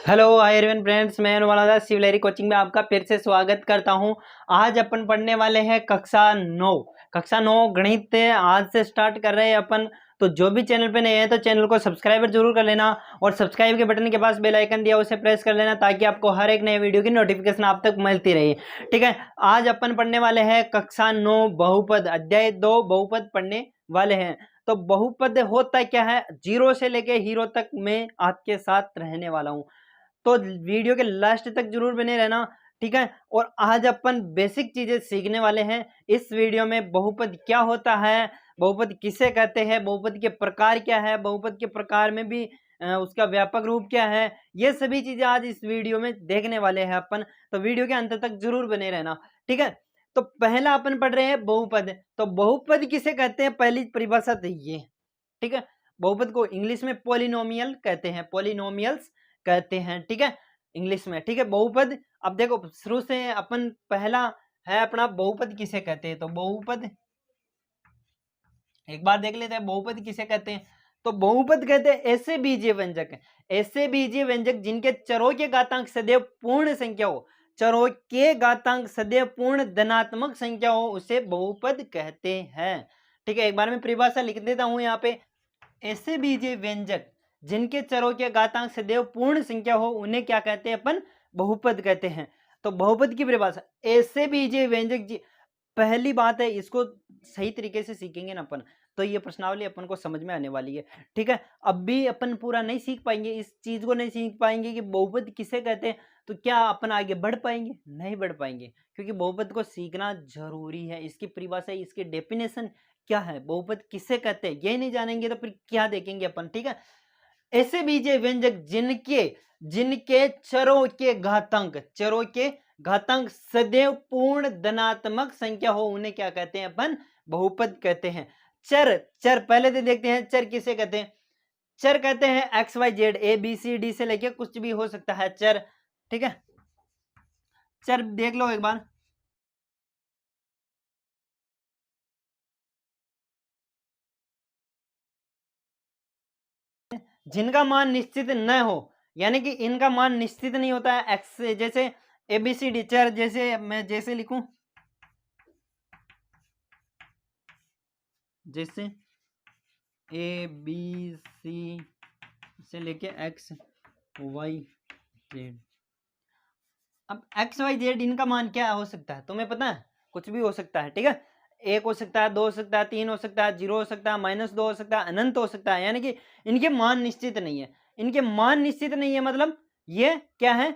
Hello hi everyone friends, मैं अनुवादा सिवलरी coaching में आपका फिर से स्वागत करता हूं। आज अपन पढ़ने वाले हैं कक्षा 9 गणित। आज से स्टार्ट कर रहे हैं अपन। तो जो भी चैनल पे नए हैं तो चैनल को सब्सक्राइब जरूर कर लेना और सब्सक्राइब के बटन के पास बेल आइकन दिया उसे प्रेस कर लेना ताकि आपको हर एक नए वीडियो की नोटिफिकेशन आप तक मिलती रहे। ठीक है, आज अपन पढ़ने वाले हैं कक्षा 9 बहुपद, अध्याय 2 बहुपद पढ़ने वाले हैं। तो बहुपद होता क्या है, जीरो से लेके हीरो तक मैं आपके साथ रहने वाला हूँ। तो वीडियो के लास्ट तक जरूर बने रहना। ठीक है, और आज अपन बेसिक चीजें सीखने वाले हैं इस वीडियो में। बहुपद क्या होता है, बहुपद किसे कहते हैं, बहुपद के प्रकार क्या है, बहुपद के प्रकार में भी उसका व्यापक रूप क्या है, ये सभी चीजें आज इस वीडियो में देखने वाले हैं अपन। तो वीडियो के अंत तक जरूर बने रहना। ठीक है, तो पहला अपन पढ़ रहे हैं बहुपद। तो बहुपद किसे कहते हैं, पहली परिभाषा तो ये। ठीक है, बहुपद को इंग्लिश में पॉलिनोमियल कहते हैं, पॉलिनोमियल्स कहते हैं। ठीक है, इंग्लिश में। ठीक है, बहुपद। अब देखो शुरू से अपन पहला है अपना बहुपद किसे कहते हैं। तो बहुपद एक बार देख लेते हैं, बहुपद किसे कहते हैं। तो बहुपद कहते हैं ऐसे बीजीय व्यंजक, ऐसे बीजीय व्यंजक जिनके चरों के घातांक सदैव पूर्ण संख्या हो, चरों के घातांक सदैव पूर्ण धनात्मक संख्या हो, उसे बहुपद कहते हैं। ठीक है, एक बार मैं परिभाषा लिख देता हूं यहाँ पे। ऐसे बीजीय व्यंजक जिनके चरों के घातांक सदैव पूर्ण संख्या हो उन्हें क्या कहते हैं, अपन बहुपद कहते हैं। तो बहुपद की परिभाषा, ऐसे बीजीय व्यंजक पहली बात है, इसको सही तरीके से सीखेंगे ना अपन तो ये प्रश्नावली अपन को समझ में आने वाली है। ठीक है, अब भी अपन पूरा नहीं सीख पाएंगे, इस चीज को नहीं सीख पाएंगे कि बहुपद किसे कहते हैं, तो क्या अपन आगे बढ़ पाएंगे, नहीं बढ़ पाएंगे। क्योंकि बहुपद को सीखना जरूरी है, इसकी परिभाषा, इसकी डेफिनेशन क्या है, बहुपद किसे कहते हैं, ये नहीं जानेंगे तो फिर क्या देखेंगे अपन। ठीक है, ऐसे बीजीय व्यंजक जिनके जिनके चरों के घातांक सदैव पूर्ण धनात्मक संख्या हो उन्हें क्या कहते हैं, अपन बहुपद कहते हैं। चर चर पहले तो देखते हैं, चर किसे कहते हैं। चर कहते हैं X Y Z, A B C D से लेके कुछ भी हो सकता है चर। ठीक है, चर देख लो एक बार। जिनका मान निश्चित न हो, यानी कि इनका मान निश्चित नहीं होता है एक्स से, जैसे एबीसीडी चर, जैसे मैं जैसे लिखूं, जैसे ए बी सी से लेके एक्स वाई जेड। अब एक्स वाई जेड इनका मान क्या हो सकता है, तुम्हें पता है, कुछ भी हो सकता है। ठीक है, एक हो सकता है, दो हो सकता है, तीन हो सकता है, जीरो हो सकता है, -2 हो सकता है, अनंत हो सकता है। यानी कि इनके मान निश्चित नहीं है। इनके मान निश्चित नहीं है मतलब ये क्या है,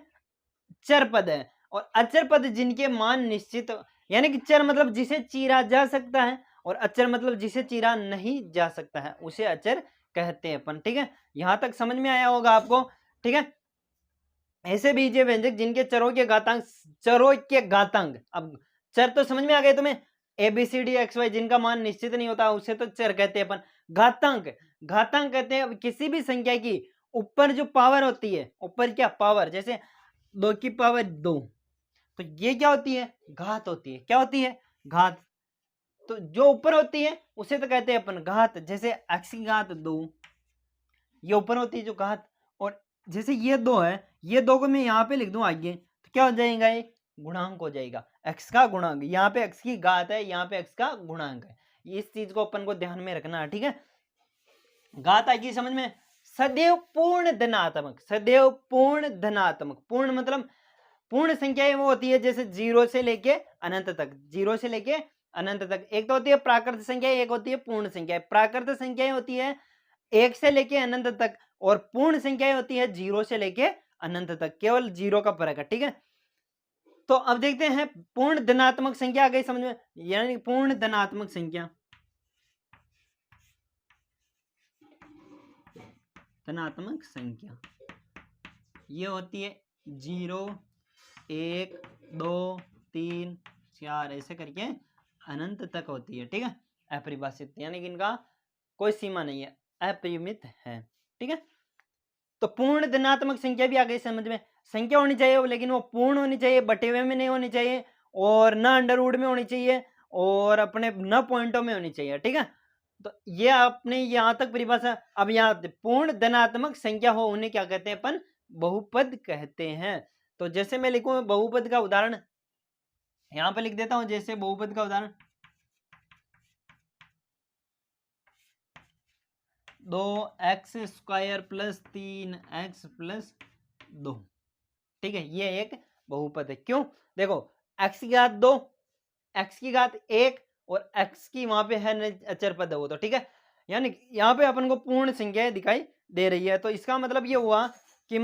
चर पद है। और अचर पद जिनके मान निश्चित, यानी कि चर मतलब जिसे चीरा जा सकता है और अचर मतलब जिसे चीरा नहीं जा सकता है, उसे अचर कहते हैं अपन। ठीक है, यहां तक समझ में आया होगा आपको। ठीक है, ऐसे बीजीय व्यंजक जिनके चरों के घातांक, अब चर तो समझ में आ गए तुम्हें, A B C D X Y, जिनका मान निश्चित नहीं होता उसे तो चर कहते हैं अपन। घातांक घातांक कहते हैं किसी भी संख्या की ऊपर जो पावर होती है, ऊपर क्या पावर, जैसे 2 की पावर 2, तो ये क्या होती है, घात होती है। क्या होती है, घात। तो जो ऊपर होती है उसे तो कहते हैं अपन घात, जैसे x की घात 2, ये ऊपर होती है जो घात। और जैसे ये 2 है, ये 2 को मैं यहाँ पे लिख दूं आगे, तो क्या हो जाएगा, ये गुणांक हो जाएगा, x का गुणांक। यहाँ पे x की घात है, यहाँ पे x का गुणांक है। इस चीज को अपन को ध्यान में रखना है। ठीक है, घात आएगी समझ में। सदैव पूर्ण धनात्मक, सदैव पूर्ण धनात्मक, पूर्ण मतलब पूर्ण संख्याएं वो होती है जैसे 0 से लेके अनंत तक, 0 से लेके अनंत तक। एक तो होती है प्राकृत संख्या, एक होती है पूर्ण संख्या। प्राकृत संख्याएं होती है 1 से लेके अनंत तक, और पूर्ण संख्याएं होती है 0 से लेके अनंत तक, केवल 0 का फर्क है। ठीक है, तो अब देखते हैं पूर्ण धनात्मक संख्या आ गई समझ में, यानी पूर्ण धनात्मक संख्या, धनात्मक संख्या ये होती है 0 1 2 3 4 ऐसे करके अनंत तक होती है। ठीक है, अपरिभाषित, यानी कि इनका कोई सीमा नहीं है, अपरिमित है। ठीक है, तो पूर्ण धनात्मक संख्या भी आ गई समझ में। संख्या होनी चाहिए लेकिन वो पूर्ण होनी चाहिए, बटे हुए में नहीं होनी चाहिए, और न अंडरवुड में होनी चाहिए, और अपने न पॉइंटों में होनी चाहिए। ठीक है, तो ये आपने यहां तक परिभाषा। अब यहाँ पूर्ण धनात्मक संख्या हो उन्हें क्या कहते हैं अपन, बहुपद कहते हैं। तो जैसे मैं लिखूं बहुपद का उदाहरण यहां पर लिख देता हूं, जैसे बहुपद का उदाहरण 2x² प्लस 3x+2, ठीक है, ये एक बहुपद है। क्यों? देखो x की घात 2, x की घात 1 और x की वहां पे है अचर पद है वो, तो ठीक है, यानी यहाँ पे अपन को पूर्ण संख्याएं दिखाई दे रही है। तो इसका मतलब ये हुआ कि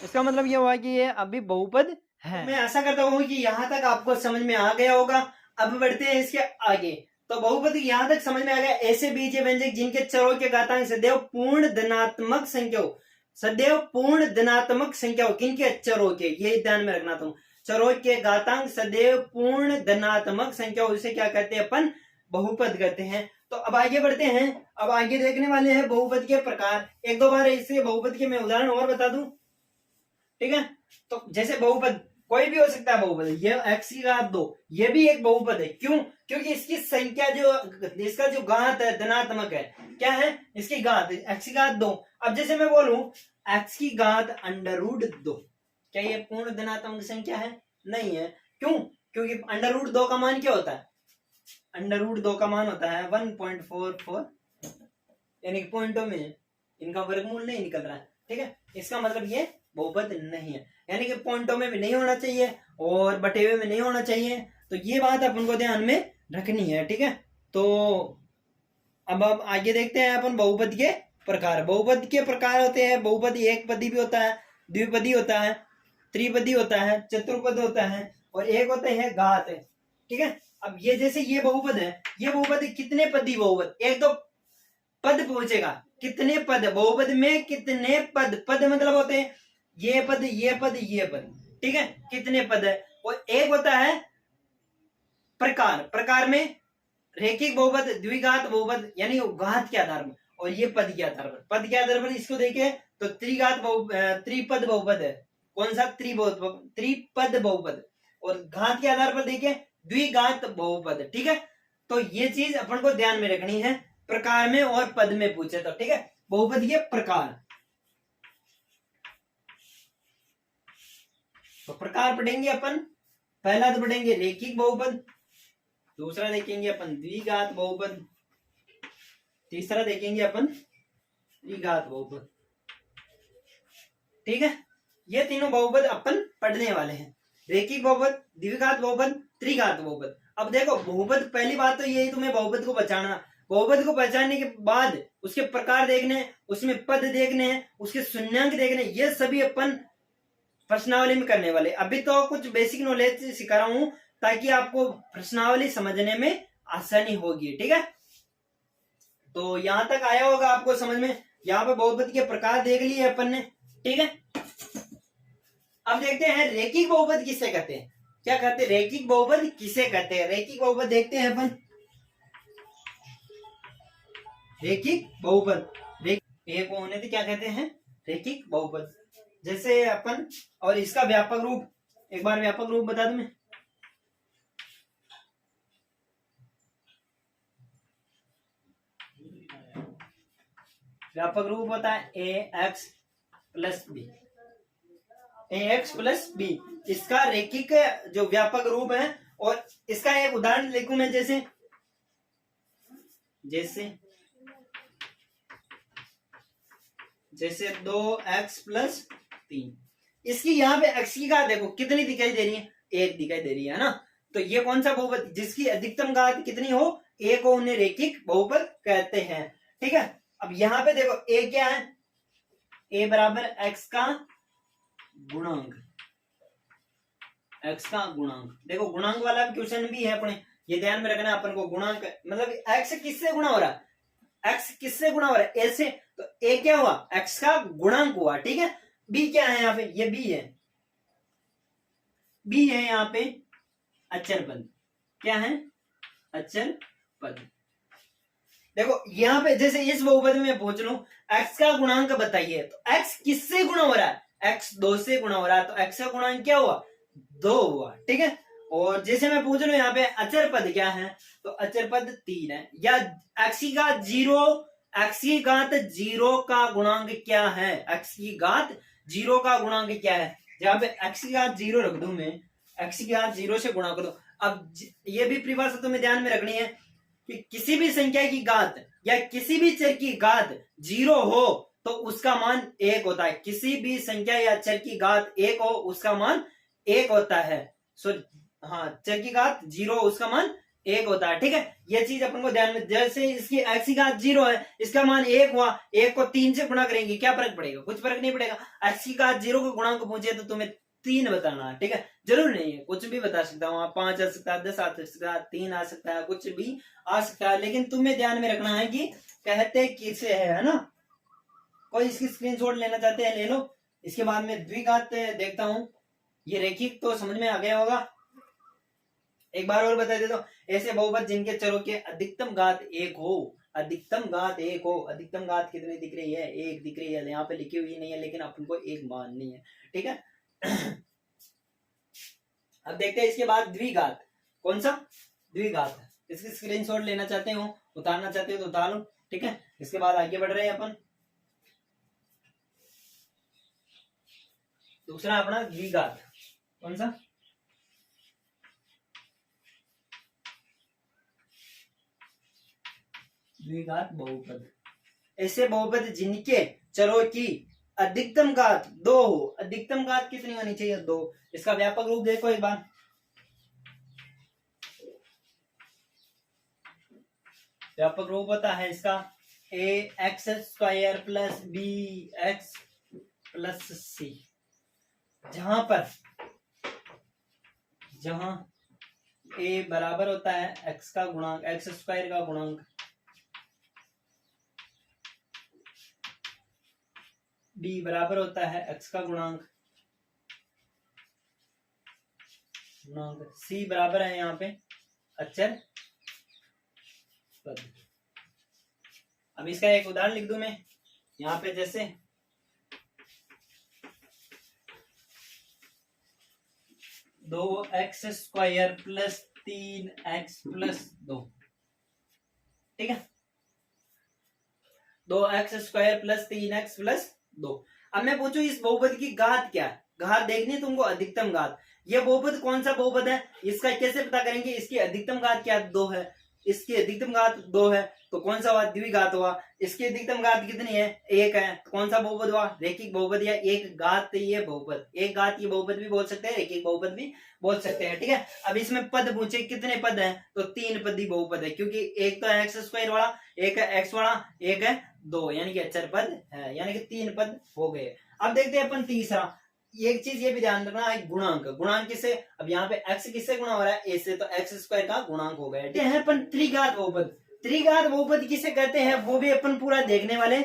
इसका मतलब ये हुआ कि ये अभी बहुपद है। मैं आशा करता हूँ कि यहाँ तक आपको समझ में आ गया होगा। अब बढ़ते हैं इसके आगे। तो बहुपद यहाँ तक समझ में आ गया। ऐसे बीजीय व्यंजक जिनके चरों के घातांक सदैव पूर्ण धनात्मक संख्या हो, सदैव पूर्ण धनात्मक संख्या हो, किनके? चरों के, ये ध्यान में रखना तुम। चरों के घातांक सदैव पूर्ण धनात्मक संख्या हो, इसे क्या कहते हैं अपन? बहुपद कहते हैं। तो अब आगे बढ़ते हैं। अब आगे देखने वाले हैं बहुपद के प्रकार। एक दो बार इसे बहुपद के मैं उदाहरण और बता दूं, ठीक है। तो जैसे बहुपद कोई भी हो सकता है बहुपद, ये x की घात 2 ये भी एक बहुपद है। क्यों? क्योंकि इसकी संख्या इसका जो घात है धनात्मक है। क्या है? इसकी घात x की घात 2। अब जैसे मैं बोलूं x की घात √2, क्या ये पूर्ण धनात्मक संख्या है? नहीं है। क्यों? क्योंकि √2 का मान क्या होता है? √2 का मान होता है 1.44, यानी कि पॉइंटों में इनका वर्गमूल नहीं निकल रहा है, ठीक है। इसका मतलब ये बहुपद नहीं है, यानी कि पॉइंटों में भी नहीं होना चाहिए और बटेवे में नहीं होना चाहिए। तो ये बात अपन को ध्यान में रखनी है, ठीक है। तो अब आगे देखते हैं अपन बहुपद के प्रकार। बहुपद के प्रकार होते हैं, बहुपद एक पदी भी होता है, द्विपदी होता है, त्रिपदी होता है, चतुर्पद होता है और एक होता है घात है, ठीक है। अब ये जैसे ये बहुपद है, ये बहुपद कितने पदी बहुपद, एक दो पद पूछेगा, कितने पद बहुपद में, कितने पद, पद मतलब होते हैं ये पद, ये पद, ये पद, ठीक है, कितने पद है। और एक होता है प्रकार, प्रकार में रैखिक बहुपद, द्विघात बहुपद, यानी घात के आधार पर, और ये पद के आधार पर। पद के आधार पर इसको देखे तो त्रिपद बहुपद है। कौन सा? त्रिपद बहुपद। और घात के आधार पर देखे द्विघात बहुपद, ठीक है। तो ये चीज अपन को ध्यान में रखनी है, प्रकार में और पद में पूछे तो, ठीक है। बहुपद के प्रकार, तो प्रकार पढ़ेंगे अपन। पहला तो पढ़ेंगे रैखिक बहुपद, दूसरा देखेंगे अपन द्विघात बहुपद, तीसरा देखेंगे अपन त्रिघात बहुपद, ठीक है। ये तीनों बहुपद अपन पढ़ने वाले हैं, रैखिक बहुपद, द्विघात बहुपद, त्रिघात बहुपद। अब देखो बहुपद, पहली बात तो यही तुम्हें बहुपद को पहचानना। बहुपद को पहचानने के बाद उसके प्रकार देखने, उसमें पद देखने हैं, उसके शून्यांक देखने, ये सभी अपन प्रश्नावली में करने वाले। अभी तो कुछ बेसिक नॉलेज सिखा रहा हूं ताकि आपको प्रश्नावली समझने में आसानी होगी, ठीक है। तो यहां तक आया होगा आपको समझ में। यहाँ पे बहुपद के प्रकार देख लिए अपन ने, ठीक है। अब देखते हैं रैखिक बहुपद किसे कहते हैं। क्या कहते हैं? रैखिक बहुपद किसे कहते हैं? रैखिक बहुपद देखते हैं अपन। रैखिक बहुपद एक होने थे, क्या कहते हैं? रैखिक बहुपद। जैसे अपन, और इसका व्यापक रूप, एक बार व्यापक रूप बता दूं मैं। व्यापक रूप होता है ax plus B, ax plus B, इसका रैखिक जो व्यापक रूप है। और इसका एक उदाहरण लिखूं मैं, जैसे जैसे 2x प्लस 3, इसकी यहाँ पे x की घात देखो कितनी दिखाई दे रही है? 1 दिखाई दे रही है ना। तो ये कौन सा बहुपद जिसकी अधिकतम घात कितनी हो? 1 को उन्हें रैखिक बहुपद कहते हैं, ठीक है। अब यहाँ पे देखो a क्या है? a बराबर x का गुणांक, x का गुणांक। देखो गुणांक वाला क्वेश्चन भी है अपने, ये ध्यान में रखना अपन को। गुणांक मतलब x किससे गुणा हो रहा है? x किससे गुणा हो रहा है? a से। तो a क्या हुआ? x का गुणांक हुआ, ठीक है। b क्या है यहाँ पे? ये b है, b है यहाँ पे अचर पद। क्या है? अचर पद। देखो यहाँ पे जैसे इस बहुपद में पूछ लूं x का गुणांक बताइए, तो x किससे गुणा हो रहा है? x 2 से गुणा हो रहा है, तो x का गुणांक क्या हुआ? 2 हुआ, ठीक है। और जैसे मैं पूछ लूं यहाँ पे अचर पद क्या है, तो अचर पद 3 है, या x की घात 0 एक्स की घात 0 का गुणांक क्या है, एक्स की घात 0 का गुणांक क्या है। जहां पे एक्स की घात 0 रख दूं मैं, एक्स की घात 0 से गुणा कर दो। अब ये भी परिभाषा तुम्हें ध्यान में रखनी है कि किसी भी संख्या की घात या किसी भी चर की घात 0 हो तो उसका मान 1 होता है। किसी भी संख्या या चर की घात 1 हो उसका मान 1 होता है। हाँ, चर की घात 0 उसका मान 1 होता है। ठीक है, ये चीज अपन को ध्यान में, जैसे इसकी एक्स की घात 0 है, इसका मान 1 हुआ, 1 को 3 से गुणा करेंगे, क्या फर्क पड़ेगा, कुछ फर्क नहीं पड़ेगा। एक्स की घात 0 का गुणांक पूछे तो तुम्हें 3 बताना है। ठीक है, जरूर नहीं है, कुछ भी बता सकता हूँ, 5 आ सकता है, 10 आ सकता है, 3 आ सकता है, कुछ भी आ सकता है, लेकिन तुम्हें ध्यान में रखना है कि कहते किसे है ना। कोई इसकी स्क्रीनशॉट लेना चाहते हैं ले लो। इसके बाद में द्विघात देखता हूं, ये रेखिक तो समझ में आ गया होगा। एक बार और बता देता हूँ, ऐसे बहुपद जिनके चरों के अधिकतम घात 1 हो, अधिकतम घात 1 हो, अधिकतम घात कितनी दिख रही है, 1 दिख रही है, यहाँ पे लिखी हुई नहीं है लेकिन अपन को 1 माननी है। ठीक है, अब देखते हैं इसके बाद द्विघात, कौन सा द्विघात, इसकी स्क्रीनशॉट लेना चाहते हो, उतारना चाहते हो तो उतार लो। ठीक है, इसके बाद आगे बढ़ रहे हैं अपन। दूसरा अपना द्विघात, कौन सा, द्विघात बहुपद, ऐसे बहुपद जिनके चरों की अधिकतम घात 2 हो। अधिकतम घात कितनी होनी चाहिए, 2। इसका व्यापक रूप देखो एक बार, व्यापक रूप होता है इसका a x square plus b x plus c, जहां ए बराबर होता है एक्स का गुणांक, एक्स स्क्वायर का गुणांक, बी बराबर होता है एक्स का गुणांक, सी बराबर है यहाँ पे अचर पद। अब इसका एक उदाहरण लिख दूं मैं यहाँ पे, जैसे 2x square plus 3x plus 2। ठीक है, 2x square plus 3x plus 2। अब मैं पूछूं इस बहुपद की घात क्या है, घात देखनी है तुमको, अधिकतम घात। ये बहुपद कौन सा बहुपद है, इसका कैसे पता करेंगे, इसकी अधिकतम घात क्या, 2 है, इसकी अधिकतम घात 2 है तो कौन सा हुआ, द्विघात हुआ। इसकी अधिकतम घात कितनी है, 1 है, तो कौन सा बहुपद हुआ, रेखिक बहुपद या एक घात ये बहुपद, एक घात ये बहुपद भी बोल सकते हैं, रेखिक बहुपद भी बोल सकते हैं। ठीक है, अब इसमें पद पूछे कितने पद हैं, तो 3 पदी बहुपद है, क्योंकि एक तो एक्स स्क्वायर वाला, एक है एक्स वाला, एक है 2, यानी कि अचर पद है, यानी कि 3 पद हो गए। अब देखते हैं अपन तीसरा, एक चीज ये भी ध्यान रखना है, गुणांक, गुणांक किससे, अब यहाँ पे x किससे गुणा हो रहा है, a से, तो एक्स स्क्वायर का गुणांक हो गया। ठीक है, अपन त्रिघात बहुपद, त्रिघात बहुपद किसे कहते हैं वो भी अपन पूरा देखने वाले।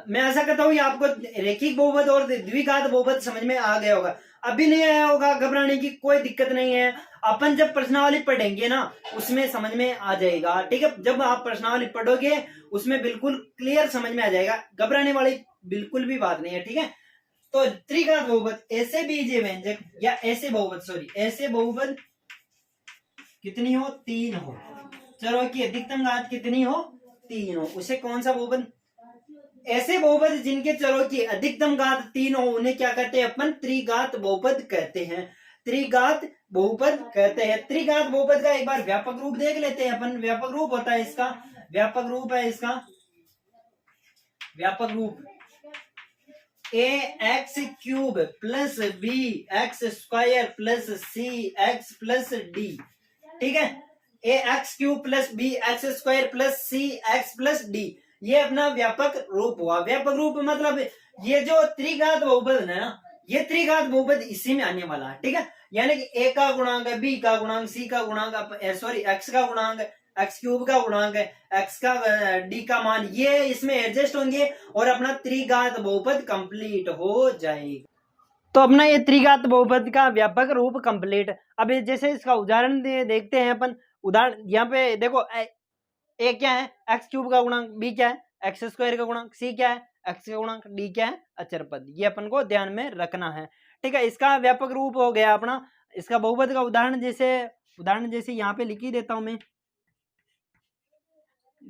मैं ऐसा कहता हूँ आपको रेखिक बहुपद और द्विघात बहुपद समझ में आ गया होगा, अभी नहीं आया होगा घबराने की कोई दिक्कत नहीं है, अपन जब प्रश्नावली पढ़ेंगे ना उसमें समझ में आ जाएगा। ठीक है, जब आप प्रश्नावली पढ़ोगे उसमें बिल्कुल क्लियर समझ में आ जाएगा, घबराने वाली बिल्कुल भी बात नहीं है। ठीक है, तो त्रिघात बहुपद, ऐसे बीजीय व्यंजक या ऐसे बहुपद, सॉरी ऐसे बहुपद कितनी हो, 3 हो, चलो की अधिकतम घात कितनी हो, 3 हो, उसे कौन सा बहुपद, ऐसे बहुपद जिनके चरों की अधिकतम घात 3 हो उन्हें क्या कहते हैं अपन, त्रिघात बहुपद कहते हैं, त्रिघात बहुपद कहते हैं। त्रिघात बहुपद का एक बार व्यापक रूप देख लेते हैं अपन, व्यापक रूप होता है इसका, व्यापक रूप है इसका, व्यापक रूप a x cube plus b x square plus c x plus d. ठीक है, a x cube plus b x square plus c x plus d, ये अपना व्यापक रूप हुआ। व्यापक रूप मतलब ये जो त्रिघात बहुपद है ना, ये त्रिघात बहुपद इसी में आने वाला है। ठीक है, यानी कि ए का गुणांक, बी का गुणांक, सी का गुणांक, सॉरी एक्स का गुणांक, एक्स क्यूब का गुणांक है, एक्स का डी का मान, ये इसमें एडजस्ट होंगे और अपना त्रिघात बहुपद कंप्लीट हो जाएगा। तो अपना ये त्रिघात बहुपद का व्यापक रूप कंप्लीट। अब जैसे इसका उदाहरण देखते हैं अपन, उदाहरण यहाँ पे देखो, ए क्या है, एक्स क्यूब का गुणांक, बी क्या है, एक्स स्क्वायर का गुणांक, सी क्या है, एक्स का गुणांक, डी क्या है, अचर पद, ये अपन को ध्यान में रखना है। ठीक है, इसका व्यापक रूप हो गया अपना। इसका बहुपद का उदाहरण जैसे यहाँ पे लिख ही देता हूं मैं,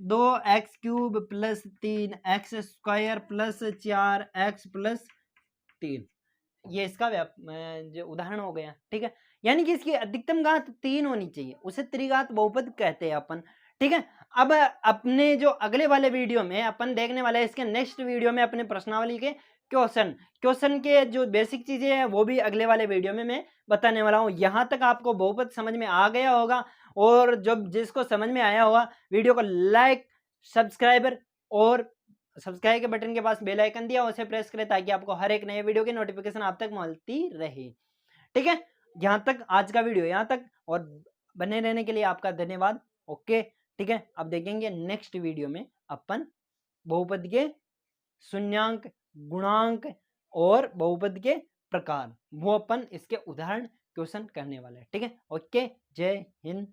2x³ plus 3x² plus 4x+3, ये इसका जो उदाहरण हो गया। ठीक है, यानी कि इसकी अधिकतम घात 3 होनी चाहिए, उसे त्रिघात बहुपद कहते हैं अपन। ठीक है, अब अपने जो अगले वाले वीडियो में अपन देखने वाले हैं, इसके नेक्स्ट वीडियो में अपने प्रश्नावली के क्वेश्चन के जो बेसिक चीजें हैं वो भी अगले वाले वीडियो में मैं बताने वाला हूँ। यहाँ तक आपको बहुपद समझ में आ गया होगा, और जब जिसको समझ में आया होगा वीडियो को लाइक, सब्सक्राइब के बटन के पास बेल आइकन दिया उसे प्रेस करें, ताकि आपको हर एक नए वीडियो की नोटिफिकेशन आप तक मिलती रहे। ठीक है, यहाँ तक आज का वीडियो यहाँ तक, और बने रहने के लिए आपका धन्यवाद। ओके, ठीक है, अब देखेंगे नेक्स्ट वीडियो में अपन बहुपद के शून्यांक, गुणांक और बहुपद के प्रकार, वो अपन इसके उदाहरण क्वेश्चन करने वाले हैं। ठीक है, ओके, जय हिंद।